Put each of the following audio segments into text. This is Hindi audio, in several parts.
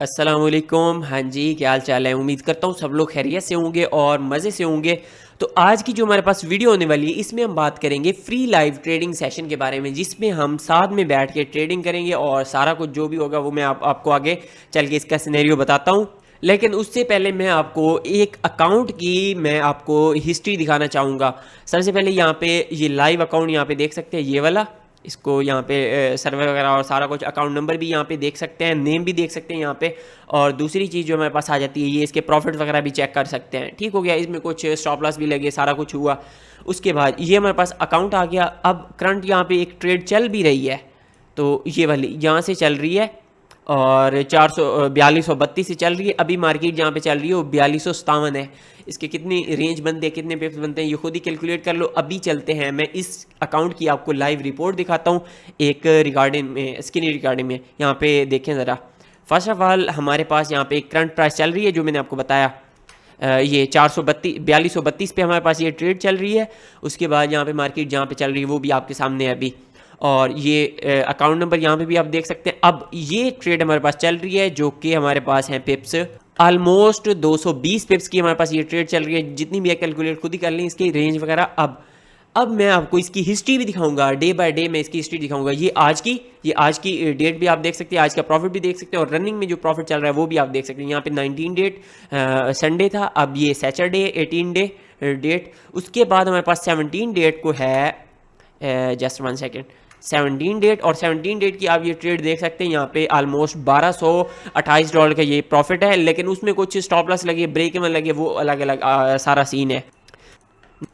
अस्सलाम वालेकुम। हाँ जी, क्या हाल चाल है? उम्मीद करता हूँ सब लोग खैरियत से होंगे और मज़े से होंगे। तो आज की जो हमारे पास वीडियो होने वाली है, इसमें हम बात करेंगे फ्री लाइव ट्रेडिंग सेशन के बारे में, जिसमें हम साथ में बैठ के ट्रेडिंग करेंगे और सारा कुछ जो भी होगा वो मैं आपको आगे चल के इसका सिनेरियो बताता हूँ। लेकिन उससे पहले मैं आपको एक अकाउंट की मैं आपको हिस्ट्री दिखाना चाहूँगा। सबसे पहले यहाँ पे ये लाइव अकाउंट यहाँ पे देख सकते हैं, ये वाला। इसको यहाँ पे सर्वर वगैरह और सारा कुछ अकाउंट नंबर भी यहाँ पे देख सकते हैं, नेम भी देख सकते हैं यहाँ पे। और दूसरी चीज़ जो हमारे पास आ जाती है, ये इसके प्रॉफिट वगैरह भी चेक कर सकते हैं। ठीक हो गया, इसमें कुछ स्टॉप लॉस भी लगे, सारा कुछ हुआ। उसके बाद ये हमारे पास अकाउंट आ गया। अब करंट यहाँ पे एक ट्रेड चल भी रही है, तो ये वाली यहाँ से चल रही है और 4232 से चल रही है। अभी मार्केट जहाँ पे चल रही है वो 4257 है। इसके कितनी रेंज बनते हैं, कितने पिप्स बनते हैं, ये खुद ही कैलकुलेट कर लो। अभी चलते हैं, मैं इस अकाउंट की आपको लाइव रिपोर्ट दिखाता हूँ एक रिकॉर्डिंग में, स्क्रीन रिकॉर्डिंग में। यहाँ पे देखें ज़रा। फर्स्ट ऑफ ऑल हमारे पास यहाँ पे एक करंट प्राइस चल रही है जो मैंने आपको बताया। ये 4232 पे हमारे पास ये ट्रेड चल रही है। उसके बाद यहाँ पे मार्केट जहाँ पे चल रही है वो भी आपके सामने है अभी। और ये अकाउंट नंबर यहाँ पे भी आप देख सकते हैं। अब ये ट्रेड हमारे पास चल रही है जो कि हमारे पास है पिप्स ऑलमोस्ट 220 पिप्स की हमारे पास ये ट्रेड चल रही है। जितनी भी है कैलकुलेट खुद ही कर लें इसकी रेंज वगैरह। अब मैं आपको इसकी हिस्ट्री भी दिखाऊंगा, डे बाय डे मैं इसकी हिस्ट्री दिखाऊंगा। ये आज की डेट भी आप देख सकते हैं, आज का प्रॉफिट भी देख सकते हैं और रनिंग में जो प्रॉफिट चल रहा है वो भी आप देख सकते हैं। यहाँ पे 19 डेट संडे था, अब ये सैटरडे 18 डे डेट। उसके बाद हमारे पास 17 डेट को है, जस्ट 1 सेकेंड, 17 डेट। और 17 डेट की आप ये ट्रेड देख सकते हैं। यहाँ पे ऑलमोस्ट $1228 का ये प्रॉफिट है, लेकिन उसमें कुछ स्टॉप लॉस लगे, ब्रेक इवन लगे, वो अलग अलग सारा सीन है।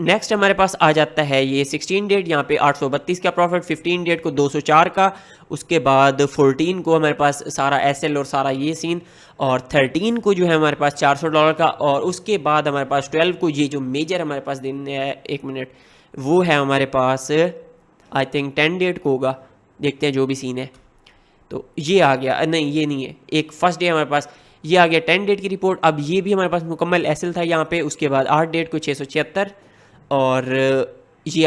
नेक्स्ट हमारे पास आ जाता है ये 16 डेट, यहाँ पे 832 का प्रॉफिट, 15 डेट को 204 का। उसके बाद 14 को हमारे पास सारा एसएल और सारा ये सीन, और 13 को जो है हमारे पास $400 का। और उसके बाद हमारे पास 12 को ये जो मेजर हमारे पास दिन है, 1 मिनट, वो है हमारे पास आई थिंक 10 डेट को होगा। देखते हैं जो भी सीन है। तो ये आ गया, नहीं ये नहीं है, एक फर्स्ट डे हमारे पास ये आ गया 10 डेट की रिपोर्ट। अब ये भी हमारे पास मुकम्मल एसएल था यहाँ पे। उसके बाद 8 डेट को 676 और ये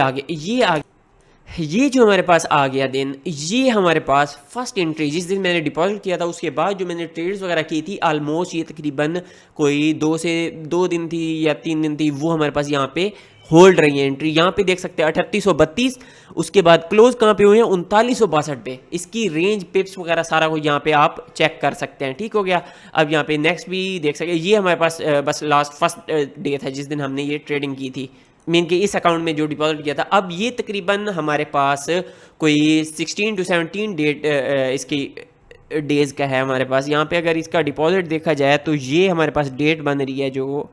जो हमारे पास आ गया दिन, ये हमारे पास फर्स्ट एंट्री जिस दिन मैंने डिपॉजिट किया था। उसके बाद जो मैंने ट्रेड्स वगैरह की थी, ऑलमोस्ट ये तकरीबन कोई 2 दिन थी या 3 दिन थी, वो हमारे पास यहाँ पे होल्ड रही है एंट्री। यहाँ पे देख सकते हैं 3832। उसके बाद क्लोज कहाँ पे हुए हैं, 3962 पे। इसकी रेंज पिप्स वगैरह सारा कुछ यहाँ पे आप चेक कर सकते हैं। ठीक हो गया। अब यहाँ पे नेक्स्ट भी देख सकते हैं, ये हमारे पास बस लास्ट फर्स्ट डे था जिस दिन हमने ये ट्रेडिंग की थी, मीन के इस अकाउंट में जो डिपॉजिट किया था। अब ये तकरीबन हमारे पास कोई 16 to 17 डेट इसकी डेज़ का है हमारे पास। यहाँ पे अगर इसका डिपॉजिट देखा जाए तो ये हमारे पास डेट बन रही है, जो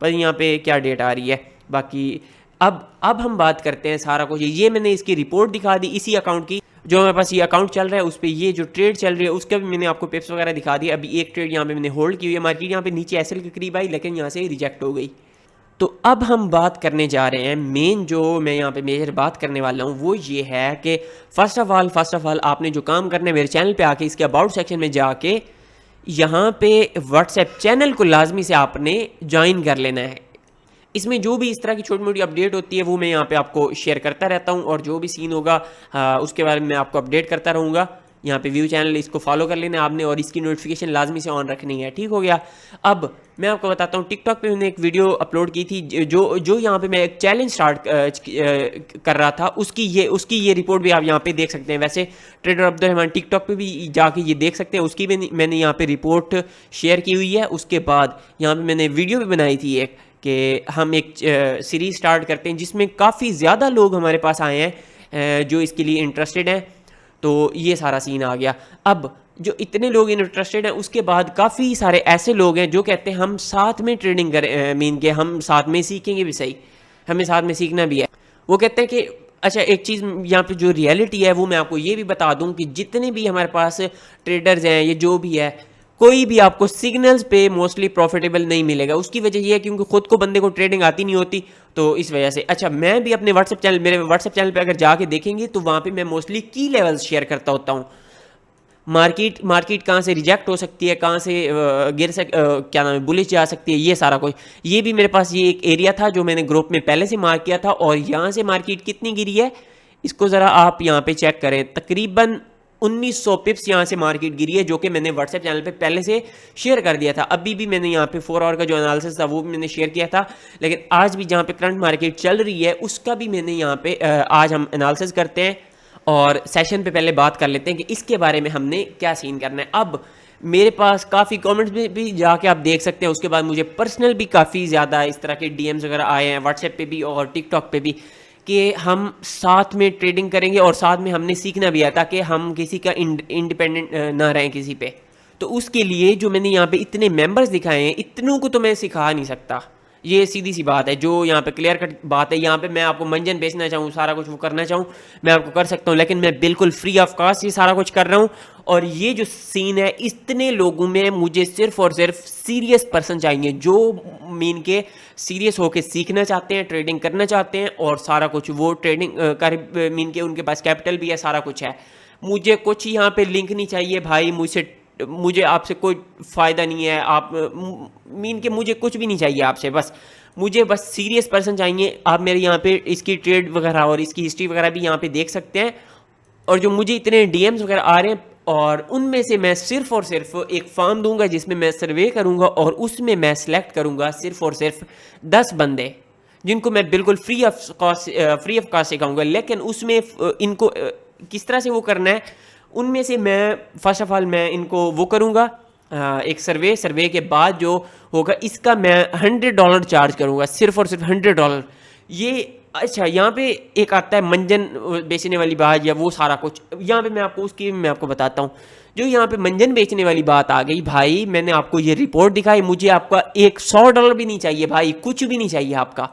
पर यहाँ पे क्या डेट आ रही है बाकी। अब हम बात करते हैं सारा कुछ। ये मैंने इसकी रिपोर्ट दिखा दी इसी अकाउंट की, जो हमारे पास ये अकाउंट चल रहा है उस पर ये जो ट्रेड चल रही है उसका भी मैंने आपको पिप्स वगैरह दिखा दिया। अभी एक ट्रेड यहाँ पे मैंने होल्ड की हुई है, मार्केट यहाँ पे नीचे एसएल के करीब आई लेकिन यहाँ से रिजेक्ट हो गई। तो अब हम बात करने जा रहे हैं, मेन जो मैं यहाँ पे मेजर बात करने वाला हूँ वो ये है कि फर्स्ट ऑफ ऑल आपने जो काम करना है, मेरे चैनल पे आके इसके अबाउट सेक्शन में जाके यहाँ पे व्हाट्सएप चैनल को लाजमी से आपने ज्वाइन कर लेना है। इसमें जो भी इस तरह की छोटी मोटी अपडेट होती है वो मैं यहाँ पे आपको शेयर करता रहता हूँ, और जो भी सीन होगा उसके बारे में मैं आपको अपडेट करता रहूँगा। यहाँ पे व्यू चैनल इसको फॉलो कर लेना आपने, और इसकी नोटिफिकेशन लाजमी से ऑन रखनी है। ठीक हो गया। अब मैं आपको बताता हूँ, टिकटॉक पे मैंने एक वीडियो अपलोड की थी जो यहाँ पे मैं एक चैलेंज स्टार्ट कर रहा था, उसकी ये रिपोर्ट भी आप यहाँ पे देख सकते हैं। वैसे ट्रेडर अब्दुल रहमान टिकटॉक पे भी जाके ये देख सकते हैं, उसकी भी मैंने यहाँ पे रिपोर्ट शेयर की हुई है। उसके बाद यहाँ पे मैंने वीडियो भी बनाई थी एक, कि हम एक सीरीज़ स्टार्ट करते हैं जिसमें काफ़ी ज़्यादा लोग हमारे पास आए हैं जो इसके लिए इंटरेस्टेड हैं। तो ये सारा सीन आ गया। अब जो इतने लोग इंटरेस्टेड हैं, उसके बाद काफ़ी सारे ऐसे लोग हैं जो कहते हैं हम साथ में ट्रेडिंग करें, मीन के हम साथ में सीखेंगे भी, सही हमें साथ में सीखना भी है। वो कहते हैं कि अच्छा, एक चीज़ यहाँ पे जो रियलिटी है वो मैं आपको ये भी बता दूं कि जितने भी हमारे पास ट्रेडर्स हैं, ये जो भी है, कोई भी आपको सिग्नल्स पे मोस्टली प्रॉफिटेबल नहीं मिलेगा। उसकी वजह ये है क्योंकि खुद को बंदे को ट्रेडिंग आती नहीं होती, तो इस वजह से। अच्छा, मैं भी अपने मेरे व्हाट्सएप चैनल पे अगर जाके देखेंगे तो वहाँ पे मैं मोस्टली की लेवल्स शेयर करता होता हूँ। मार्केट कहाँ से रिजेक्ट हो सकती है, कहाँ से क्या नाम है, बुलिश जा सकती है, ये सारा कुछ। ये भी मेरे पास ये एक एरिया था जो मैंने ग्रुप में पहले से मार्क किया था। और यहाँ से मार्केट कितनी गिरी है इसको ज़रा आप यहाँ पे चेक करें। तकरीबन 1900 पिप्स यहाँ से मार्केट गिरी है, जो कि मैंने व्हाट्सएप चैनल पे पहले से शेयर कर दिया था। अभी भी मैंने यहाँ पे 4 आवर का जो एनालिसिस था वो भी मैंने शेयर किया था, लेकिन आज भी जहाँ पे करंट मार्केट चल रही है उसका भी मैंने यहाँ पे आज हम एनालिसिस करते हैं और सेशन पे पहले बात कर लेते हैं कि इसके बारे में हमने क्या सीन करना है। अब मेरे पास काफ़ी कमेंट्स में भी जाके आप देख सकते हैं, उसके बाद मुझे पर्सनल भी काफ़ी ज़्यादा इस तरह के डीएम्स वगैरह आए हैं व्हाट्सएप पे भी और टिकटॉक पे भी, कि हम साथ में ट्रेडिंग करेंगे और साथ में हमने सीखना भी है ताकि हम किसी का इंडिपेंडेंट ना रहें किसी पे। तो उसके लिए जो मैंने यहाँ पे इतने मेंबर्स दिखाए हैं, इतनों को तो मैं सिखा नहीं सकता, ये सीधी सी बात है, जो यहाँ पे क्लियर कट बात है। यहाँ पे मैं आपको मंजन बेचना चाहूँ, सारा कुछ वो करना चाहूँ, मैं आपको कर सकता हूँ, लेकिन मैं बिल्कुल फ्री ऑफ कॉस्ट ये सारा कुछ कर रहा हूँ। और ये जो सीन है, इतने लोगों में मुझे सिर्फ और सिर्फ सीरियस पर्सन चाहिए जो मीन के सीरियस होके सीखना चाहते हैं, ट्रेडिंग करना चाहते हैं और सारा कुछ वो ट्रेडिंग कर मीन के उनके पास कैपिटल भी है, सारा कुछ है। मुझे कुछ यहाँ पे लिंक नहीं चाहिए भाई, मुझे आपसे कोई फ़ायदा नहीं है, आप मीन के मुझे कुछ भी नहीं चाहिए आपसे, मुझे बस सीरियस पर्सन चाहिए। आप मेरे यहाँ पे इसकी ट्रेड वगैरह और इसकी हिस्ट्री वगैरह भी यहाँ पे देख सकते हैं। और जो मुझे इतने डीएम्स वगैरह आ रहे हैं, और उनमें से मैं सिर्फ और सिर्फ एक फॉर्म दूंगा जिसमें मैं सर्वे करूंगा और उसमें मैं सेलेक्ट करूंगा सिर्फ और सिर्फ 10 बंदे जिनको मैं बिल्कुल फ्री ऑफ कॉस्ट सिखाऊंगा। लेकिन उसमें इनको किस तरह से वो करना है, उनमें से मैं फर्स्ट ऑफ ऑल मैं इनको वो करूँगा एक सर्वे के बाद जो होगा इसका मैं $100 चार्ज करूँगा, सिर्फ और सिर्फ $100। ये अच्छा, यहाँ पे एक आता है मंजन बेचने वाली बात या वो सारा कुछ, यहाँ पे मैं आपको बताता हूँ। जो यहाँ पे मंजन बेचने वाली बात आ गई भाई, मैंने आपको ये रिपोर्ट दिखाई, मुझे आपका $100 भी नहीं चाहिए भाई, कुछ भी नहीं चाहिए आपका,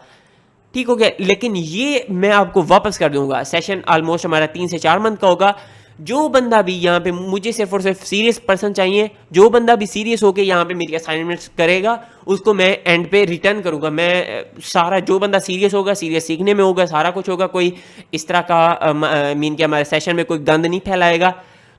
ठीक हो गया। लेकिन ये मैं आपको वापस कर दूंगा। सेशन ऑलमोस्ट हमारा 3 से 4 मंथ का होगा। जो बंदा भी यहाँ पे, मुझे सिर्फ और सिर्फ सीरियस पर्सन चाहिए, जो बंदा भी सीरियस होके यहाँ पे मेरी असाइनमेंट्स करेगा उसको मैं एंड पे रिटर्न करूँगा। मैं सारा, जो बंदा सीरियस होगा, सीरियस सीखने में होगा, सारा कुछ होगा, कोई इस तरह का मीन के हमारे सेशन में कोई गंद नहीं फैलाएगा,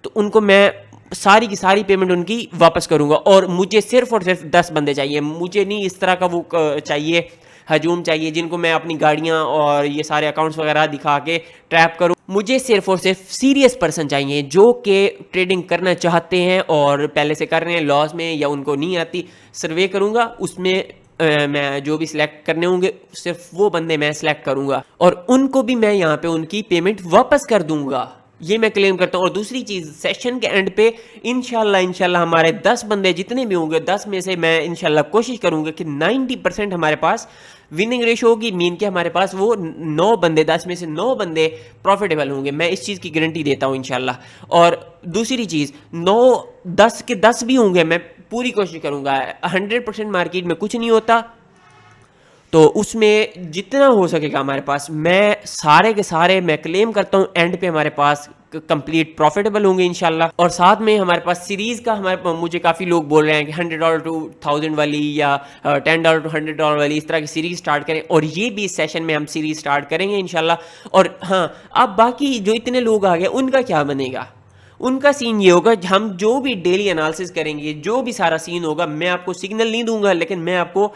तो उनको मैं सारी की सारी पेमेंट उनकी वापस करूँगा। और मुझे सिर्फ और सिर्फ 10 बंदे चाहिए, मुझे नहीं इस तरह का वो चाहिए हजूम चाहिए जिनको मैं अपनी गाड़ियाँ और ये सारे अकाउंट्स वगैरह दिखा के ट्रैप करूँ। मुझे सिर्फ और सिर्फ सीरियस पर्सन चाहिए जो कि ट्रेडिंग करना चाहते हैं और पहले से कर रहे हैं लॉस में या उनको नहीं आती। सर्वे करूँगा, उसमें मैं जो भी सिलेक्ट करने होंगे सिर्फ वो बंदे मैं सिलेक्ट करूँगा और उनको भी मैं यहाँ पे उनकी पेमेंट वापस कर दूँगा, ये मैं क्लेम करता हूँ। और दूसरी चीज़, सेशन के एंड पे इंशाल्लाह हमारे 10 बंदे जितने भी होंगे, 10 में से मैं इंशाल्लाह कोशिश करूँगा कि 90% हमारे पास विनिंग रेशो होगी, मीन के हमारे पास वो 9 बंदे, 10 में से 9 बंदे प्रॉफिटेबल होंगे, मैं इस चीज़ की गारंटी देता हूँ इंशाल्लाह। और दूसरी चीज़, 9-10 के 10 भी होंगे, मैं पूरी कोशिश करूँगा। 100% मार्केट में कुछ नहीं होता, तो उसमें जितना हो सकेगा हमारे पास, मैं सारे के सारे मैं क्लेम करता हूँ एंड पे हमारे पास कंप्लीट प्रॉफिटेबल होंगे इंशाल्लाह। और साथ में हमारे पास सीरीज़ का, मुझे काफ़ी लोग बोल रहे हैं कि $100 to 1000 वाली या $10 to $100 वाली इस तरह की सीरीज़ स्टार्ट करें, और ये भी इस सेशन में हम सीरीज़ स्टार्ट करेंगे इंशाल्लाह। और हाँ, अब बाकी जो इतने लोग आ गए उनका क्या बनेगा, उनका सीन ये होगा, हम जो भी डेली एनालिसिस करेंगे, जो भी सारा सीन होगा, मैं आपको सिग्नल नहीं दूंगा, लेकिन मैं आपको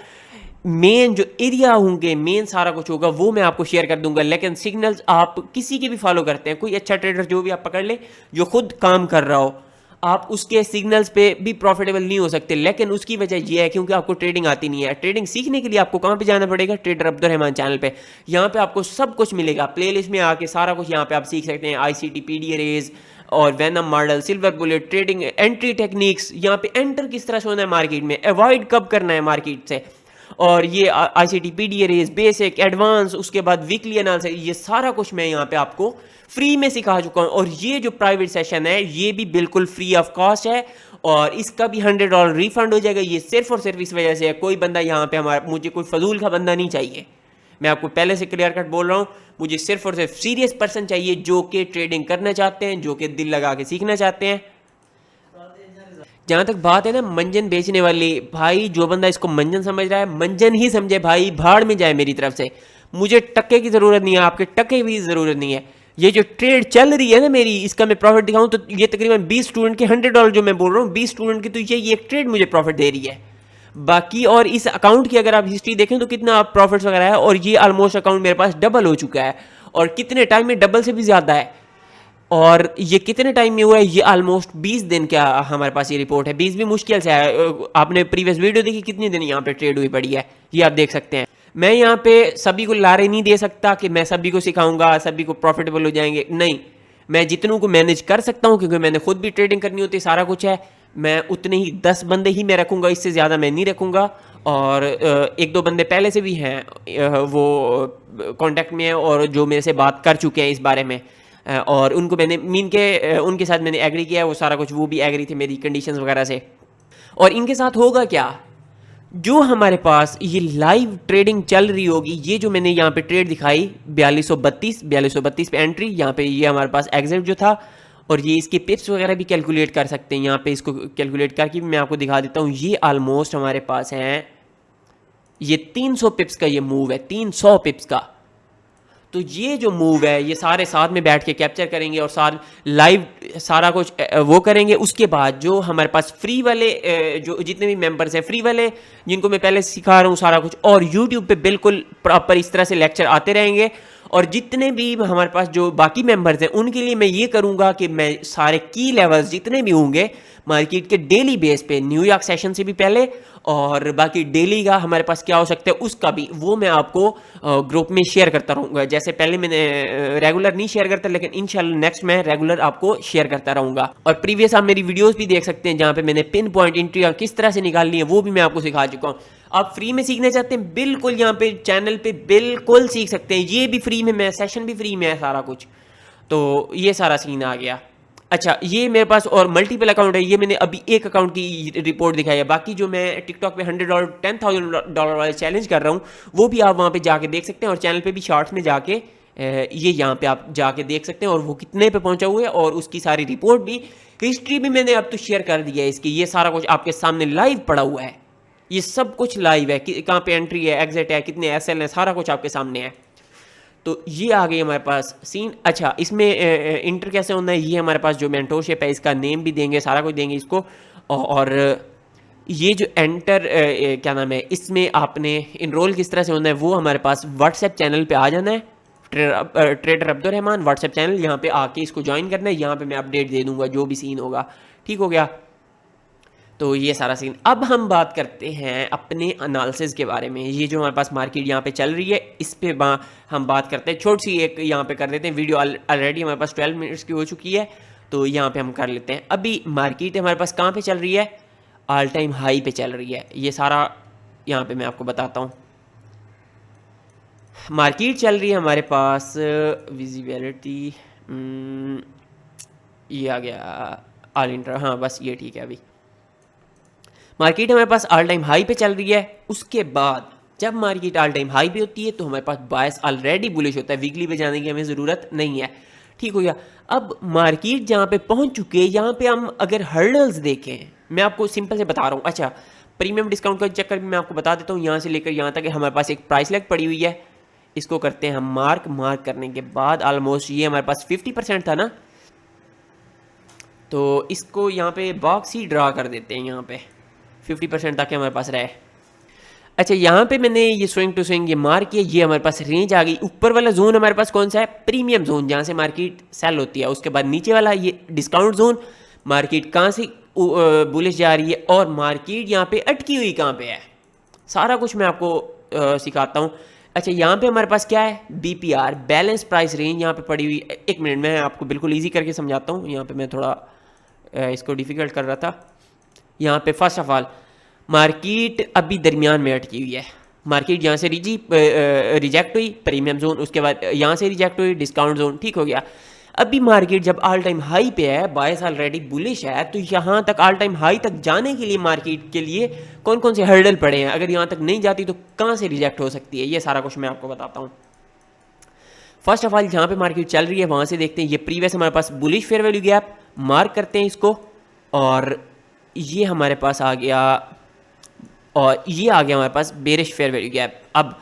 मेन जो एरिया होंगे, मेन सारा कुछ होगा वो मैं आपको शेयर कर दूंगा। लेकिन सिग्नल्स आप किसी के भी फॉलो करते हैं, कोई अच्छा ट्रेडर जो भी आप पकड़ ले जो खुद काम कर रहा हो, आप उसके सिग्नल्स पे भी प्रॉफिटेबल नहीं हो सकते। लेकिन उसकी वजह यह है क्योंकि आपको ट्रेडिंग आती नहीं है। ट्रेडिंग सीखने के लिए आपको कहाँ पे जाना पड़ेगा, ट्रेडर अब्दुर्रहमान चैनल पे। यहाँ पे आपको सब कुछ मिलेगा, प्लेलिस्ट में आके सारा कुछ यहाँ पे आप सीख सकते हैं। ICT, PD रेज और venom model, silver bullet, trading, entry techniques, यहाँ पे एंटर किस तरह से होना है मार्केट में, अवॉइड कब करना है मार्केट से, और ये ICT, PD रेज, बेसिक, एडवांस, उसके बाद वीकली एनालिसिस, ये सारा कुछ मैं यहाँ पे आपको फ्री में सिखा चुका हूँ। और ये जो प्राइवेट सेशन है ये भी बिल्कुल फ्री ऑफ कॉस्ट है और इसका भी $100 रिफंड हो जाएगा। ये सिर्फ और सिर्फ इस वजह से है, कोई बंदा यहाँ पे मुझे कोई फजूल का बंदा नहीं चाहिए, मैं आपको पहले से क्लियर कट बोल रहा हूँ। मुझे सिर्फ और सिर्फ सीरियस पर्सन चाहिए जो कि ट्रेडिंग करना चाहते हैं, जो कि दिल लगा के सीखना चाहते हैं। जहाँ तक बात है ना मंजन बेचने वाली, भाई जो बंदा इसको मंजन समझ रहा है, मंजन ही समझे भाई, भाड़ में जाए मेरी तरफ से। मुझे टक्के की ज़रूरत नहीं है, आपके टक्के की ज़रूरत नहीं है। ये जो ट्रेड चल रही है ना मेरी, इसका मैं प्रॉफिट दिखाऊं तो ये तकरीबन 20 स्टूडेंट के $100 जो मैं बोल रहा हूँ, 20 स्टूडेंट की, तो ये एक ट्रेड मुझे प्रॉफिट दे रही है। बाकी और इस अकाउंट की अगर आप हिस्ट्री देखें तो कितना आप प्रॉफिट्स वगैरह है, और ये ऑलमोस्ट अकाउंट मेरे पास डबल हो चुका है, और कितने टाइम में डबल से भी ज़्यादा है। और ये कितने टाइम में हुआ है? ये ऑलमोस्ट 20 दिन का हमारे पास ये रिपोर्ट है। 20 भी मुश्किल से है। आपने प्रीवियस वीडियो देखी कितने दिन यहाँ पे ट्रेड हुई पड़ी है, ये आप देख सकते हैं। मैं यहाँ पे सभी को लारे नहीं दे सकता कि मैं सभी को सिखाऊंगा, सभी को प्रॉफिटेबल हो जाएंगे, नहीं। मैं जितनों को मैनेज कर सकता हूँ, क्योंकि मैंने खुद भी ट्रेडिंग करनी होती है, सारा कुछ है, मैं उतने ही 10 बंदे ही मैं रखूँगा, इससे ज़्यादा मैं नहीं रखूँगा। और एक दो बंदे पहले से भी हैं, वो कांटेक्ट में है और जो मेरे से बात कर चुके हैं इस बारे में, और उनको मैंने उनके साथ मैंने एग्री किया है, वो सारा कुछ वो भी एग्री थे मेरी कंडीशंस वगैरह से। और इनके साथ होगा क्या, जो हमारे पास ये लाइव ट्रेडिंग चल रही होगी, ये जो मैंने यहाँ पे ट्रेड दिखाई 4232 पे एंट्री, यहाँ पे ये हमारे पास एग्जिट जो था, और ये इसके पिप्स वगैरह भी कैलकुलेट कर सकते हैं। यहाँ पे इसको कैलकुलेट करके भी मैं आपको दिखा देता हूँ। ये ऑलमोस्ट हमारे पास है, ये 300 पिप्स का ये मूव है, 300 पिप्स का। तो ये जो मूव है ये सारे साथ में बैठ के कैप्चर करेंगे और साथ लाइव सारा कुछ वो करेंगे। उसके बाद जो हमारे पास फ्री वाले जो जितने भी मेंबर्स हैं फ्री वाले, जिनको मैं पहले सिखा रहा हूँ सारा कुछ, और यूट्यूब पे बिल्कुल प्रॉपर इस तरह से लेक्चर आते रहेंगे। और जितने भी हमारे पास जो बाकी मेंबर्स हैं उनके लिए मैं ये करूँगा कि मैं सारे की लेवल्स जितने भी होंगे मार्केट के डेली बेस पे, न्यूयॉर्क सेशन से भी पहले, और बाकी डेली का हमारे पास क्या हो सकता है उसका भी, वो मैं आपको ग्रुप में शेयर करता रहूँगा। जैसे पहले मैंने रेगुलर नहीं शेयर करता, लेकिन इंशाल्लाह नेक्स्ट मैं रेगुलर आपको शेयर करता रहूँगा। और प्रीवियस आप मेरी वीडियोस भी देख सकते हैं, जहाँ पे मैंने पिन पॉइंट एंट्री किस तरह से निकालनी है वो भी मैं आपको सिखा चुका हूँ। आप फ्री में सीखना चाहते हैं, बिल्कुल यहाँ पे चैनल पे बिल्कुल सीख सकते हैं। ये भी फ्री में, मैं सेशन भी फ्री में है सारा कुछ। तो ये सारा सीन आ गया। अच्छा, ये मेरे पास और मल्टीपल अकाउंट है, ये मैंने अभी एक अकाउंट की रिपोर्ट दिखाई है। बाकी जो मैं टिकटॉक पे $100 $10,000 वाले चैलेंज कर रहा हूँ, वो भी आप वहाँ पे जाके देख सकते हैं, और चैनल पे भी शॉर्ट्स में जाके ये यहाँ पे आप जाके देख सकते हैं, और वो कितने पे पहुँचा हुआ है, और उसकी सारी रिपोर्ट भी, हिस्ट्री भी मैंने अब तो शेयर कर दिया है इसकी। ये सारा कुछ आपके सामने लाइव पड़ा हुआ है, ये सब कुछ लाइव है, कहाँ पे एंट्री है, एग्जिट है, कितने एसएल है, सारा कुछ आपके सामने है। तो ये आ गई हमारे पास सीन। अच्छा, इसमें इंटर कैसे होना है, ये हमारे पास जो मेंटोरशिप है इसका नेम भी देंगे, सारा कुछ देंगे इसको। और ये जो एंटर क्या नाम है, इसमें आपने इनरोल किस तरह से होना है, वो हमारे पास व्हाट्सएप चैनल पे आ जाना है, ट्रेडर अब्दुर्रहमान व्हाट्सएप चैनल, यहाँ पे आके इसको ज्वाइन करना है। यहाँ पे मैं अपडेट दे दूंगा जो भी सीन होगा, ठीक हो गया। तो ये सारा सीन। अब हम बात करते हैं अपने एनालिसिस के बारे में। ये जो हमारे पास मार्केट यहाँ पे चल रही है, इस पे हम बात करते हैं। छोटी सी एक यहाँ पे कर लेते हैं, वीडियो ऑलरेडी हमारे पास 12 मिनट्स की हो चुकी है, तो यहाँ पे हम कर लेते हैं। अभी मार्केट हमारे पास कहाँ पे चल रही है, ऑल टाइम हाई पे चल रही है। ये सारा यहाँ पे मैं आपको बताता हूँ। मार्केट चल रही है हमारे पास, विजिबिलिटी ये आ गया ऑल इंटर, हाँ बस ये ठीक है। अभी मार्केट हमारे पास ऑल टाइम हाई पे चल रही है। उसके बाद जब मार्केट ऑल टाइम हाई पे होती है तो हमारे पास बायस ऑलरेडी बुलिश होता है, वीकली पे जाने की हमें ज़रूरत नहीं है, ठीक हो गया। अब मार्केट जहाँ पे पहुँच चुके हैं, यहाँ पे हम अगर हर्डल्स देखें, मैं आपको सिंपल से बता रहा हूँ। अच्छा, प्रीमियम डिस्काउंट का चक्कर भी मैं आपको बता देता हूँ। यहाँ से लेकर यहाँ तक हमारे पास एक प्राइस लैग पड़ी हुई है, इसको करते हैं हम मार्क करने के बाद ऑलमोस्ट ये हमारे पास 50% था ना, तो इसको यहाँ पे बॉक्स ही ड्रा कर देते हैं यहाँ पे 50% ताकि हमारे पास रहे। अच्छा, यहाँ पे मैंने ये स्विंग टू स्विंग ये मार्क किया, ये हमारे पास रेंज आ गई। ऊपर वाला जोन हमारे पास कौन सा है, प्रीमियम जोन, जहाँ से मार्केट सेल होती है। उसके बाद नीचे वाला ये डिस्काउंट जोन, मार्केट कहाँ से बुलिश जा रही है, और मार्केट यहाँ पे अटकी हुई कहाँ पे है, सारा कुछ मैं आपको सिखाता हूँ। अच्छा, यहाँ पे हमारे पास क्या है, BPR बैलेंस प्राइस रेंज यहाँ पे पड़ी हुई। एक मिनट मैं आपको बिल्कुल ईजी करके समझाता हूँ। यहाँ पे मैं थोड़ा इसको डिफ़िकल्ट कर रहा था। यहाँ पे फर्स्ट ऑफ ऑल मार्केट अभी दरमियान में अटकी हुई है। मार्केट यहाँ से रिजेक्ट हुई प्रीमियम जोन, उसके बाद यहाँ से रिजेक्ट हुई डिस्काउंट जोन, ठीक हो गया। अभी मार्केट जब ऑल टाइम हाई पे है, बायस ऑलरेडी बुलिश है, तो यहाँ तक ऑल टाइम हाई तक जाने के लिए मार्केट के लिए कौन कौन से हर्डल पड़े हैं, अगर यहाँ तक नहीं जाती तो कहाँ से रिजेक्ट हो सकती है, ये सारा कुछ मैं आपको बताता हूँ। फर्स्ट ऑफ ऑल जहाँ पे मार्केट चल रही है वहाँ से देखते हैं। ये प्रीवियस हमारे पास bullish fair value gap, mark करते हैं इसको, और ये हमारे पास आ गया, और ये आ गया हमारे पास बेरिश फेयर वैल्यू गैप। अब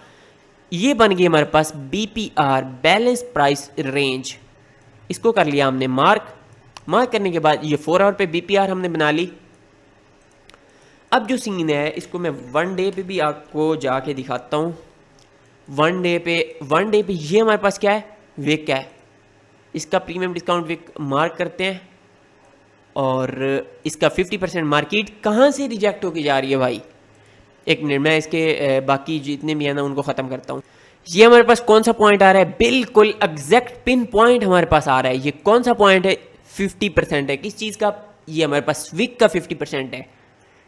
ये बन गई हमारे पास BPR बैलेंस प्राइस रेंज, इसको कर लिया हमने मार्क करने के बाद ये 4 आवर पे BPR हमने बना ली। अब जो सीन है इसको मैं 1 डे पे भी आपको जाके दिखाता हूँ। 1 डे पे ये हमारे पास क्या है, वेक क्या है, इसका प्रीमियम डिस्काउंट विक मार्क करते हैं और इसका 50% मार्केट कहाँ से रिजेक्ट होके जा रही है भाई। एक मिनट, मैं इसके बाकी जितने भी है ना उनको ख़त्म करता हूँ। ये हमारे पास कौन सा पॉइंट आ रहा है, बिल्कुल एग्जैक्ट पिन पॉइंट हमारे पास आ रहा है। ये कौन सा पॉइंट है, 50% है किस चीज़ का, ये हमारे पास विक का 50% है।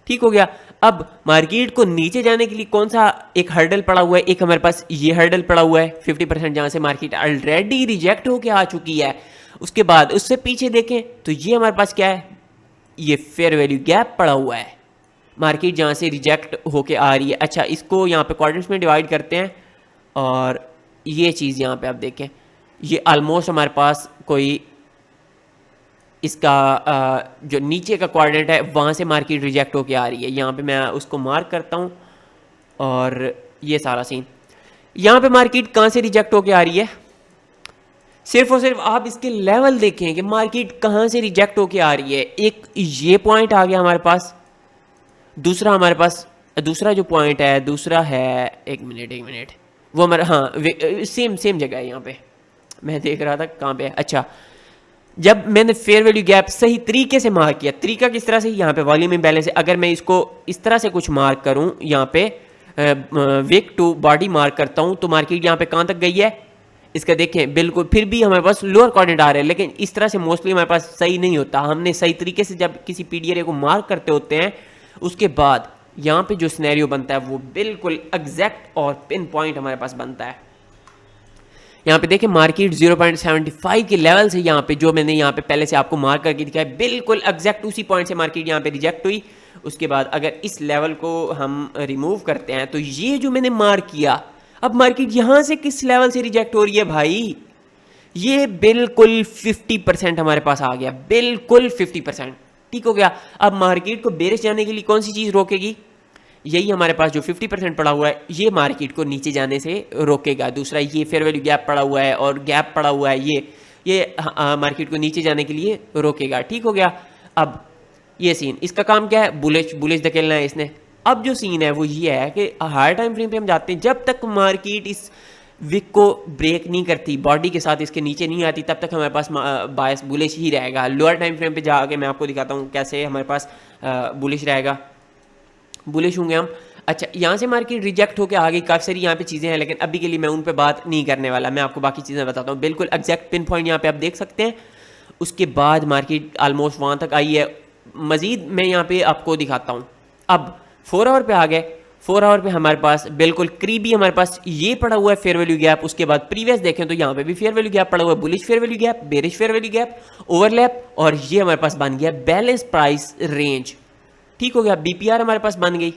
ठीक हो गया। अब मार्केट को नीचे जाने के लिए कौन सा एक हर्डल पड़ा हुआ है, एक हमारे पास ये हर्डल पड़ा हुआ है 50%, जहाँ से मार्केट ऑलरेडी रिजेक्ट होके आ चुकी है। उसके बाद उससे पीछे देखें तो ये हमारे पास क्या है, ये फेयर वैल्यू गैप पड़ा हुआ है, मार्केट जहाँ से रिजेक्ट होके आ रही है। अच्छा, इसको यहाँ पे क्वाड्रेंट्स में डिवाइड करते हैं और ये चीज़ यहाँ पे आप देखें, ये ऑलमोस्ट हमारे पास कोई इसका जो नीचे का क्वाड्रेंट है वहाँ से मार्केट रिजेक्ट होके आ रही है। यहाँ पे मैं उसको मार्क करता हूँ और ये सारा सीन, यहाँ पे मार्केट कहाँ से रिजेक्ट होके आ रही है, सिर्फ और सिर्फ आप इसके लेवल देखें कि मार्केट कहाँ से रिजेक्ट होके आ रही है। एक ये पॉइंट आ गया हमारे पास, दूसरा हमारे पास दूसरा जो पॉइंट है, दूसरा है एक मिनट वो हमारा, हाँ सेम जगह है। यहाँ पे मैं देख रहा था कहाँ पे है। अच्छा, जब मैंने फेयर वैल्यू गैप सही तरीके से मार्क किया, तरीका किस तरह से, यहाँ पे वॉल्यूम इम्बैलेंस है, अगर मैं इसको इस तरह से कुछ मार्क करूँ, यहाँ पे विक टू बॉडी मार्क करता हूँ तो मार्केट यहाँ पे कहाँ तक गई है, इसका देखें बिल्कुल फिर भी हमारे पास लोअर कोऑर्डिनेट आ रहे हैं, लेकिन इस तरह से मोस्टली हमारे पास सही नहीं होता। हमने सही तरीके से जब किसी पीडीआर को मार्क करते होते हैं उसके बाद यहाँ पे जो सिनेरियो बनता है वो बिल्कुल एग्जैक्ट और पिन पॉइंट हमारे पास बनता है। यहाँ पे देखें मार्केट 0.75 के लेवल से, यहाँ पे जो मैंने यहाँ पे पहले से आपको मार्क करके दिखाया, बिल्कुल एग्जैक्ट उसी पॉइंट से मार्केट यहाँ पे रिजेक्ट हुई। उसके बाद अगर इस लेवल को हम रिमूव करते हैं तो ये जो मैंने मार्क किया, अब मार्केट यहाँ से किस लेवल से रिजेक्ट हो रही है भाई, ये बिल्कुल 50% हमारे पास आ गया, बिल्कुल 50%। ठीक हो गया। अब मार्केट को बेरिश जाने के लिए कौन सी चीज़ रोकेगी, यही हमारे पास जो 50% पड़ा हुआ है ये मार्केट को नीचे जाने से रोकेगा। दूसरा ये फेयर वैल्यू गैप पड़ा हुआ है और गैप पड़ा हुआ है, ये मार्केट को नीचे जाने के लिए रोकेगा। ठीक हो गया। अब ये सीन, इसका काम क्या है, बुलिश धकेलना है इसने। अब जो सीन है वो ये है कि हायर टाइम फ्रेम पे हम जाते हैं, जब तक मार्केट इस विक को ब्रेक नहीं करती, बॉडी के साथ इसके नीचे नहीं आती, तब तक हमारे पास बायस बुलिश ही रहेगा। लोअर टाइम फ्रेम पे जाके मैं आपको दिखाता हूँ कैसे हमारे पास बुलिश रहेगा, बुलिश होंगे हम। अच्छा, यहाँ से मार्केट रिजेक्ट होकर आ गई, काफ़ी सारी यहाँ पे चीज़ें हैं, लेकिन अभी के लिए मैं उन पे बात नहीं करने वाला, मैं आपको बाकी चीज़ें बताता हूँ। बिल्कुल एग्जैक्ट पिन पॉइंट यहाँ पे आप देख सकते हैं। उसके बाद मार्केट ऑलमोस्ट वहाँ तक आई है। मज़ीद मैं यहाँ पे आपको दिखाता हूँ। अब 4 आवर पे आ गए, 4 आवर पे हमारे पास बिल्कुल करीबी हमारे पास ये पड़ा हुआ है फेयर वैल्यू गैप। उसके बाद प्रीवियस देखें तो यहाँ पे भी फेयर वैल्यू गैप पड़ा हुआ है, bullish fair value gap, bearish fair value gap, overlap, और ये हमारे पास बन गया बैलेंस प्राइस रेंज। ठीक हो गया, बीपीआर हमारे पास बन गई।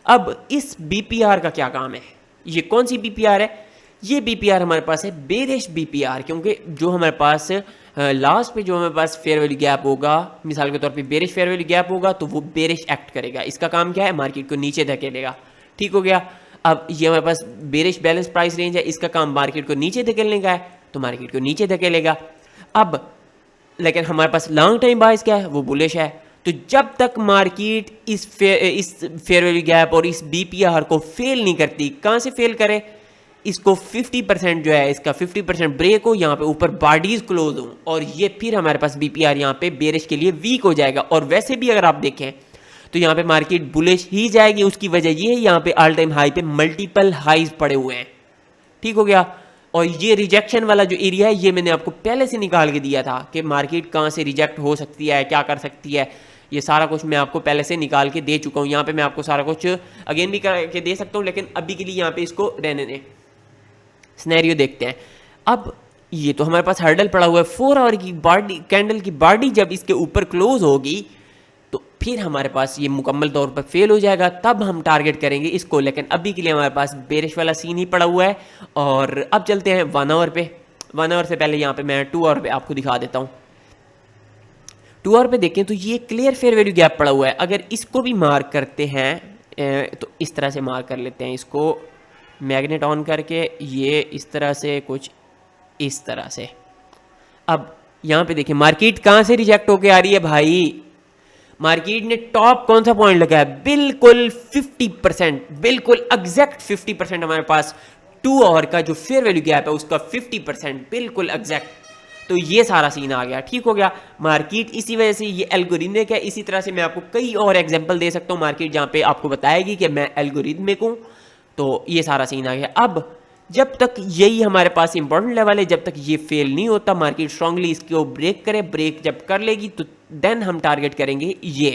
अब इस बीपीआर का क्या काम है, ये कौन सी बीपीआर है, ये बीपीआर हमारे पास है बेरिश बीपीआर, क्योंकि जो हमारे पास लास्ट पे जो हमारे पास फेयर वैल्यू गैप होगा, मिसाल के तौर पे बेरिश फेयर वैल्यू गैप होगा तो वो बेरिश एक्ट करेगा। इसका काम क्या है, मार्केट को नीचे धकेलेगा। ठीक हो गया। अब ये हमारे पास बेरिश बैलेंस प्राइस रेंज है, इसका काम मार्केट को नीचे धकेलने का है, तो मार्केट को नीचे धकेलेगा। अब लेकिन हमारे पास लॉन्ग टाइम बायस क्या है, वो बुलिश है। तो जब तक मार्केट इस फेयर वैल्यू गैप और इस बीपीआर को फेल नहीं करती, कहाँ से फेल करे, इसको 50% जो है इसका 50% ब्रेक हो, यहाँ पे ऊपर बॉडीज क्लोज हो, और ये फिर हमारे पास बीपीआर यहाँ पे बेरिश के लिए वीक हो जाएगा। और वैसे भी अगर आप देखें तो यहाँ पे मार्केट बुलिश ही जाएगी। उसकी वजह ये है यहाँ पे ऑल टाइम हाई पे मल्टीपल हाईज पड़े हुए हैं। ठीक हो गया। और ये रिजेक्शन वाला जो एरिया है ये मैंने आपको पहले से निकाल के दिया था कि मार्केट कहाँ से रिजेक्ट हो सकती है, क्या कर सकती है, ये सारा कुछ मैं आपको पहले से निकाल के दे चुका हूँ। यहाँ पे मैं आपको सारा कुछ अगेन भी करके दे सकता हूँ, लेकिन अभी के लिए यहाँ पे इसको रहने दें। सिनेरियो देखते हैं। अब ये तो हमारे पास हर्डल पड़ा हुआ है, 4 आवर की बॉडी, कैंडल की बॉडी जब इसके ऊपर क्लोज होगी तो फिर हमारे पास ये मुकम्मल तौर पर फेल हो जाएगा, तब हम टारगेट करेंगे इसको। लेकिन अभी के लिए हमारे पास बेरिश वाला सीन ही पड़ा हुआ है। और अब चलते हैं 1 आवर पे। 1 आवर से पहले यहाँ पे मैं 2 आवर पे आपको दिखा देता हूँ। 2 आवर पे देखें तो ये क्लियर फेयर वैल्यू गैप पड़ा हुआ है। अगर इसको भी मार्क करते हैं तो इस तरह से मार्क कर लेते हैं, इसको मैग्नेट ऑन करके, ये इस तरह से, कुछ इस तरह से। अब यहाँ पे देखिए मार्केट कहाँ से रिजेक्ट होके आ रही है भाई, मार्केट ने टॉप कौन सा पॉइंट लगाया, बिल्कुल 50%, बिल्कुल एग्जैक्ट 50% हमारे पास 2 आवर का जो फेयर वैल्यू गैप है उसका 50%, बिल्कुल एग्जैक्ट। तो ये सारा सीन आ गया, ठीक हो गया। मार्केट इसी वजह से ये एल्गोरिथमिक है। इसी तरह से मैं आपको कई और एग्जांपल दे सकता हूँ मार्केट जहाँ पे आपको बताएगी कि मैं एल्गोरिथमिक हूँ। तो ये सारा सीन आ गया। अब जब तक यही हमारे पास इंपॉर्टेंट लेवल है, जब तक ये फेल नहीं होता, मार्केट स्ट्रांगली इसको ब्रेक करे, ब्रेक जब कर लेगी तो देन हम टारगेट करेंगे ये।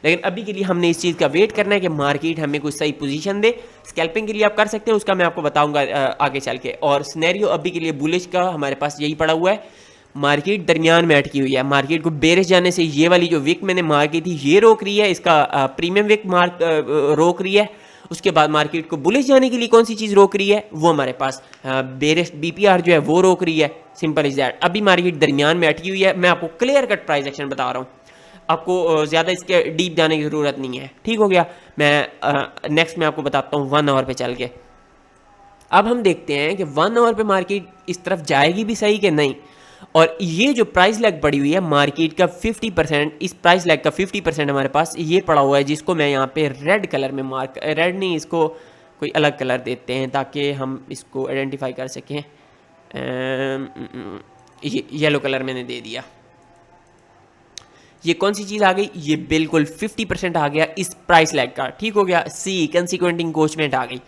लेकिन अभी के लिए हमने इस चीज़ का वेट करना है कि मार्केट हमें कुछ सही पोजीशन दे। स्कैल्पिंग के लिए आप कर सकते हैं, उसका मैं आपको बताऊंगा आगे चल के। और सिनेरियो अभी के लिए बुलिश का हमारे पास यही पड़ा हुआ है। मार्केट दरमियान में अटकी हुई है। मार्केट को बेरिश जाने से ये वाली जो विक मैंने मार्क की थी ये रोक रही है, इसका प्रीमियम विक मार्क रोक रही है। उसके बाद मार्केट को बुलिश जाने के लिए कौन सी चीज़ रोक रही है, वो हमारे पास बेरिश बीपीआर जो है वो रोक रही है। Simple is that. अभी मार्केट दरमियान में अटकी हुई है। मैं आपको क्लियर कट प्राइस एक्शन बता रहा हूँ, आपको ज़्यादा इसके डीप जाने की ज़रूरत नहीं है, ठीक हो गया। मैं नेक्स्ट में आपको बताता हूँ 1 आवर पे चल के। अब हम देखते हैं कि 1 आवर पे मार्केट इस तरफ जाएगी भी सही कि नहीं। और ये जो प्राइस लैग पड़ी हुई है मार्केट का 50%, इस प्राइस लैग का 50% हमारे पास ये पड़ा हुआ है, जिसको मैं यहाँ पे रेड कलर में मार्क, रेड नहीं, इसको कोई अलग कलर देते हैं ताकि हम इसको आइडेंटिफाई कर सकें। ये येलो कलर मैंने दे दिया। ये कौन सी चीज़ आ गई, ये बिल्कुल 50% आ गया इस प्राइस लैग का, ठीक हो गया। सी कंसिक्वेंट इंक्रोचमेंट आ गई।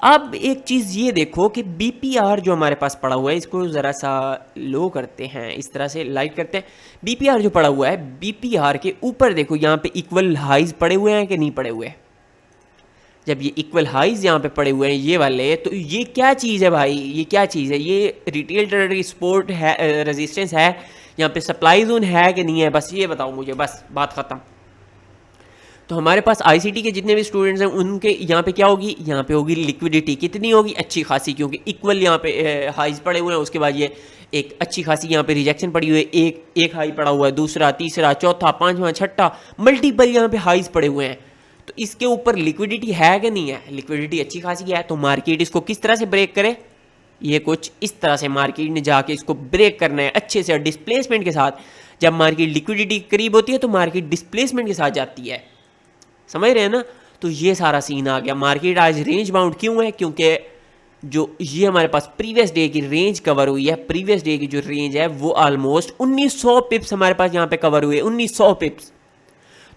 अब एक चीज़ ये देखो कि बीपीआर जो हमारे पास पड़ा हुआ है, इसको ज़रा सा लो करते हैं, इस तरह से लाइट करते हैं। बीपीआर जो पड़ा हुआ है, बीपीआर के ऊपर देखो यहाँ पे इक्वल हाइज पड़े हुए हैं कि नहीं पड़े हुए। जब ये इक्वल हाइज यहाँ पे पड़े हुए हैं ये वाले, तो ये क्या चीज़ है भाई, ये क्या चीज़ है, ये रिटेल ट्रेडर की सपोर्ट है, रेजिस्टेंस है, यहाँ पे सप्लाई जोन है कि नहीं है, बस ये बताओ मुझे, बस बात ख़त्म। तो हमारे पास आईसीटी के जितने भी स्टूडेंट्स हैं उनके यहाँ पे क्या होगी, यहाँ पे होगी लिक्विडिटी, कितनी होगी, अच्छी खासी, क्योंकि इक्वल यहाँ पे हाइज पड़े हुए हैं। उसके बाद ये एक अच्छी खासी यहाँ पे रिजेक्शन पड़ी हुई है, एक हाई पड़ा हुआ है, दूसरा, तीसरा, चौथा, पांचवा, छठा, मल्टीपल यहाँ पे हाइज पड़े हुए हैं। तो इसके ऊपर लिक्विडिटी है कि नहीं है, लिक्विडिटी अच्छी खासी है। तो मार्केट इसको किस तरह से ब्रेक करे, ये कुछ इस तरह से मार्केट ने जाके इसको ब्रेक करना है अच्छे से डिस्प्लेसमेंट के साथ। जब मार्केट लिक्विडिटी करीब होती है तो मार्केट डिस्प्लेसमेंट के साथ जाती है, समझ रहे हैं ना। तो ये सारा सीन आ गया। मार्केट आज रेंज बाउंड क्यों है, क्योंकि जो ये हमारे पास प्रीवियस डे की रेंज कवर हुई है, प्रीवियस डे की जो रेंज है वो ऑलमोस्ट 1900 पिप्स हमारे पास यहाँ पे कवर हुए, 1900 पिप्स।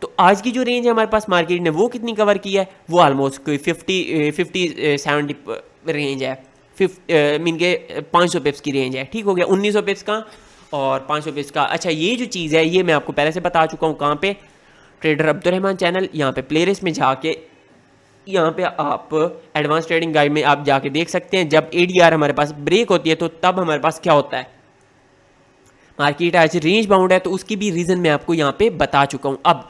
तो आज की जो रेंज है हमारे पास मार्केट ने वो कितनी कवर की है, वो ऑलमोस्ट कोई 50-70 रेंज है, मीन के 500 पिप्स की रेंज है, ठीक हो गया। 1900 पिप्स का और 500 पिप्स का। अच्छा, ये जो चीज़ है ये मैं आपको पहले से बता चुका हूँ, कहाँ पे, ट्रेडर अब्दुर्रहमान चैनल, यहाँ पे प्लेलिस्ट में जाके यहाँ पे आप एडवांस ट्रेडिंग गाइड में आप जाके देख सकते हैं। जब एडीआर हमारे पास ब्रेक होती है तो तब हमारे पास क्या होता है, मार्केट आज रेंज बाउंड है, तो उसकी भी रीज़न मैं आपको यहाँ पे बता चुका हूँ। अब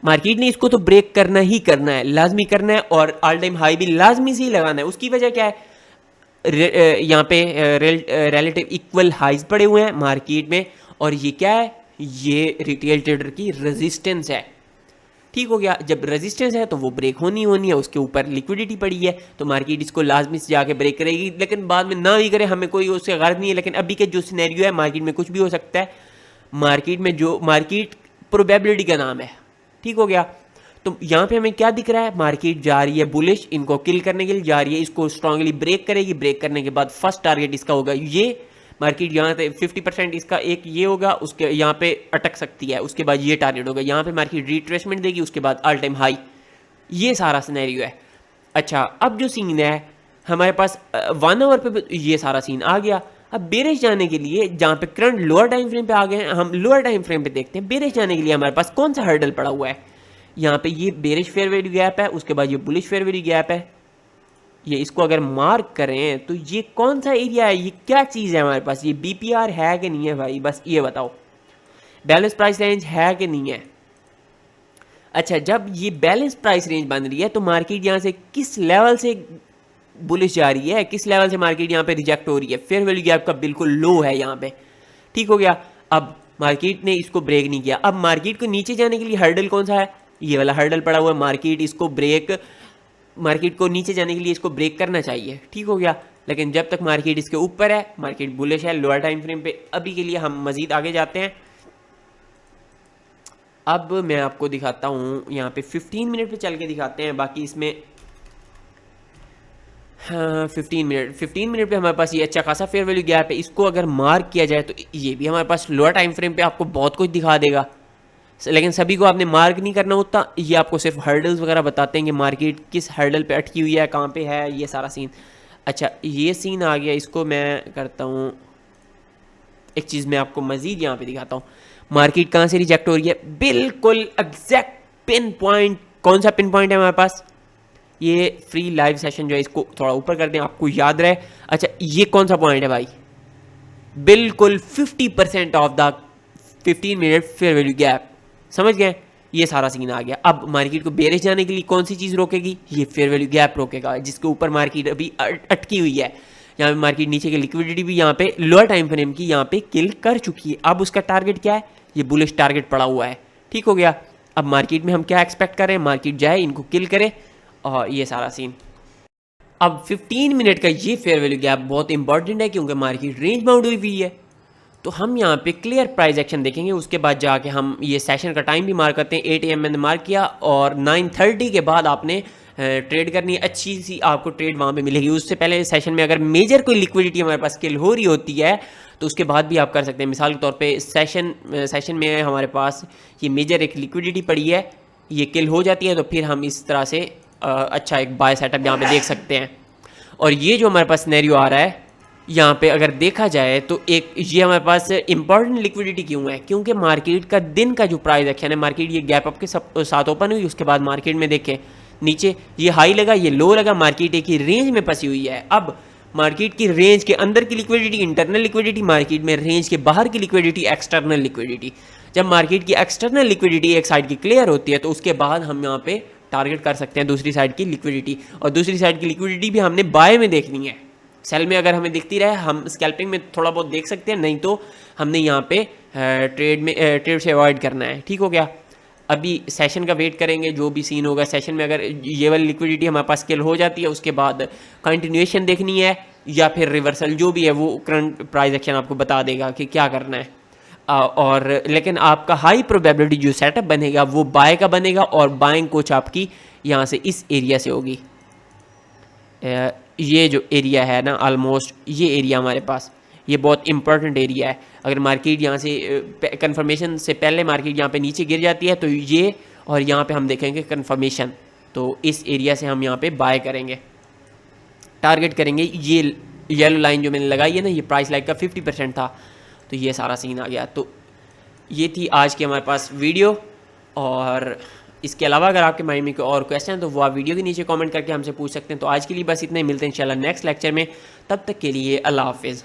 मार्केट ने इसको तो ब्रेक करना ही करना है, लाजमी करना है, और ऑल टाइम हाई भी लाजमी से ही लगाना है। उसकी वजह क्या है, यहाँ पे रिलेटिव इक्वल हाइज पड़े हुए हैं मार्केट में, और ये क्या है, ये रिटेल ट्रेडर की रेजिस्टेंस है, ठीक हो गया। जब रेजिस्टेंस है तो वो ब्रेक होनी है, उसके ऊपर लिक्विडिटी पड़ी है, तो मार्केट इसको लाजमी से जाके ब्रेक करेगी। लेकिन बाद में ना भी करे, हमें कोई उससे गर्ज नहीं है। लेकिन अभी के जो सिनेरियो है, मार्केट में कुछ भी हो सकता है। मार्केट में जो मार्केट प्रोबेबिलिटी का नाम है, ठीक हो गया। तो यहाँ पे हमें क्या दिख रहा है, मार्केट जा रही है बुलिश, इनको किल करने के लिए जा रही है, इसको स्ट्रांगली ब्रेक करेगी। ब्रेक करने के बाद फर्स्ट टारगेट इसका होगा ये, मार्केट यहाँ पे 50% इसका एक ये होगा, उसके यहाँ पे अटक सकती है, उसके बाद ये टारगेट होगा, यहाँ पे मार्केट रिट्रेसमेंट देगी, उसके बाद ऑल टाइम हाई। ये सारा सिनेरियो है। अच्छा, अब जो सीन है हमारे पास 1 आवर पे ये सारा सीन आ गया। अब बेरिश जाने के लिए, जहाँ पे करंट लोअर टाइम फ्रेम पे आ गए हैं, हम लोअर टाइम फ्रेम पे देखते हैं बेरिश जाने के लिए हमारे पास कौन सा हर्डल पड़ा हुआ है। यहाँ पे ये बेरिश फेयर वैल्यू गैप है, उसके बाद ये बुलिश फेयर वैल्यू गैप है। ये इसको अगर मार्क करें तो ये कौन सा एरिया है, ये क्या चीज़ है हमारे पास, ये बीपीआर है कि नहीं है भाई, बस ये बताओ। बैलेंस प्राइस रेंज है कि नहीं है। अच्छा, जब ये बैलेंस प्राइस रेंज बन रही है तो मार्केट यहाँ से किस लेवल से बुलिश जा रही है, किस लेवल से मार्केट यहाँ पे रिजेक्ट हो रही है, फेयर वैल्यू गैप का बिल्कुल लो है यहाँ पे, ठीक हो गया। अब मार्केट ने इसको ब्रेक नहीं किया। अब मार्केट को नीचे जाने के लिए हर्डल कौन सा है, ये वाला हर्डल पड़ा हुआ है। मार्केट को नीचे जाने के लिए इसको ब्रेक करना चाहिए, ठीक हो गया। लेकिन जब तक मार्केट इसके ऊपर है, मार्केट बुलिश है लोअर टाइम फ्रेम पे। अभी के लिए हम मजीद आगे जाते हैं। अब मैं आपको दिखाता हूँ यहाँ पे 15 मिनट पे चल के दिखाते हैं। बाकी इसमें हाँ 15 मिनट पे हमारे पास ये अच्छा खासा फेयर वैल्यू गैप है। इसको अगर मार्क किया जाए तो ये भी हमारे पास लोअर टाइम फ्रेम पे आपको बहुत कुछ दिखा देगा, लेकिन सभी को आपने मार्क नहीं करना होता। ये आपको सिर्फ हर्डल्स वगैरह बताते हैं कि मार्केट किस हर्डल पे अटकी हुई है, कहाँ पे है, ये सारा सीन। अच्छा ये सीन आ गया, इसको मैं करता हूँ, एक चीज़ मैं आपको मज़ीद यहाँ पे दिखाता हूँ। मार्केट कहाँ से रिजेक्ट हो रही है, बिल्कुल एग्जैक्ट पिन पॉइंट। कौन सा पिन पॉइंट है हमारे पास, ये फ्री लाइव सेशन जो है, इसको थोड़ा ऊपर कर दें आपको याद रहे। अच्छा ये कौन सा पॉइंट है भाई, बिल्कुल 50% of the 15 minute fair value gap, समझ गए। ये सारा सीन आ गया। अब मार्केट को बेरिश जाने के लिए कौन सी चीज़ रोकेगी, ये फेयर वैल्यू गैप रोकेगा, जिसके ऊपर मार्केट अभी अटकी हुई है। यहाँ पे मार्केट नीचे की लिक्विडिटी भी यहाँ पे लोअर टाइम फ्रेम की यहाँ पे किल कर चुकी है। अब उसका टारगेट क्या है, ये बुलिश टारगेट पड़ा हुआ है, ठीक हो गया। अब मार्केट में हम क्या एक्सपेक्ट करें, मार्केट जाए इनको किल करे, और ये सारा सीन। अब 15 मिनट का ये फेयर वैल्यू गैप बहुत इंपॉर्टेंट है, क्योंकि मार्केट रेंज बाउंड हुई है। तो हम यहाँ पे क्लियर प्राइस एक्शन देखेंगे, उसके बाद जाके हम ये सेशन का टाइम भी मार्क करते हैं। 8 AM मैंने मार्क किया, और 9:30 के बाद आपने ट्रेड करनी है, अच्छी सी आपको ट्रेड वहाँ पे मिलेगी। उससे पहले सेशन में अगर मेजर कोई लिक्विडिटी हमारे पास किल हो रही होती है तो उसके बाद भी आप कर सकते हैं। मिसाल के तौर पे सेशन में हमारे पास ये मेजर एक लिक्विडिटी पड़ी है, ये किल हो जाती है, तो फिर हम इस तरह से अच्छा एक बाय सेटअप यहाँ पे देख सकते हैं। और ये जो हमारे पास सिनेरियो आ रहा है यहाँ पे अगर देखा जाए तो एक ये हमारे पास इंपॉर्टेंट लिक्विडिटी क्यों है, क्योंकि मार्केट का दिन का जो प्राइस एक्शन है, मार्केट ये गैप अप के साथ ओपन हुई, उसके बाद मार्केट में देखें नीचे ये हाई लगा, ये लो लगा, मार्केट एक ही रेंज में फंसी हुई है। अब मार्केट की रेंज के अंदर की लिक्विडिटी इंटरनल लिक्विडिटी, मार्केट में रेंज के बाहर की लिक्विडिटी एक्सटर्नल लिक्विडिटी। जब मार्केट की एक्सटर्नल लिक्विडिटी एक साइड की क्लियर होती है तो उसके बाद हम यहाँ पे टारगेट कर सकते हैं दूसरी साइड की लिक्विडिटी, और दूसरी साइड की लिक्विडिटी भी हमने बाय में देखनी है। सेल में अगर हमें दिखती रहे हम स्कैल्पिंग में थोड़ा बहुत देख सकते हैं, नहीं तो हमने यहाँ पे ट्रेड से अवॉइड करना है, ठीक हो गया। अभी सेशन का वेट करेंगे, जो भी सीन होगा सेशन में। अगर ये वाली लिक्विडिटी हमारे पास स्केल हो जाती है, उसके बाद कंटिन्यूएशन देखनी है या फिर रिवर्सल, जो भी है वो करंट प्राइस एक्शन आपको बता देगा कि क्या करना है। और लेकिन आपका हाई प्रोबेबिलिटी जो सेटअप बनेगा वो बाय का बनेगा, और बाइंग कुछ आपकी यहाँ से इस एरिया से होगी। ये जो एरिया है ना, ऑलमोस्ट ये एरिया हमारे पास, ये बहुत इंपॉर्टेंट एरिया है। अगर मार्केट यहाँ से कंफर्मेशन से पहले मार्केट यहाँ पे नीचे गिर जाती है तो ये, और यहाँ पे हम देखेंगे कंफर्मेशन, तो इस एरिया से हम यहाँ पे बाय करेंगे, टारगेट करेंगे। ये येलो लाइन जो मैंने लगाई है ना, ये प्राइस लाइक का 50% था, तो ये सारा सीन आ गया। तो ये थी आज की हमारे पास वीडियो, और इसके अलावा अगर आपके माइंड में कोई और क्वेश्चन है तो वो आप वीडियो के नीचे कमेंट करके हमसे पूछ सकते हैं। तो आज के लिए बस इतना ही, मिलते हैं इंशाल्लाह नेक्स्ट लेक्चर में, तब तक के लिए अल्लाह हाफिज़।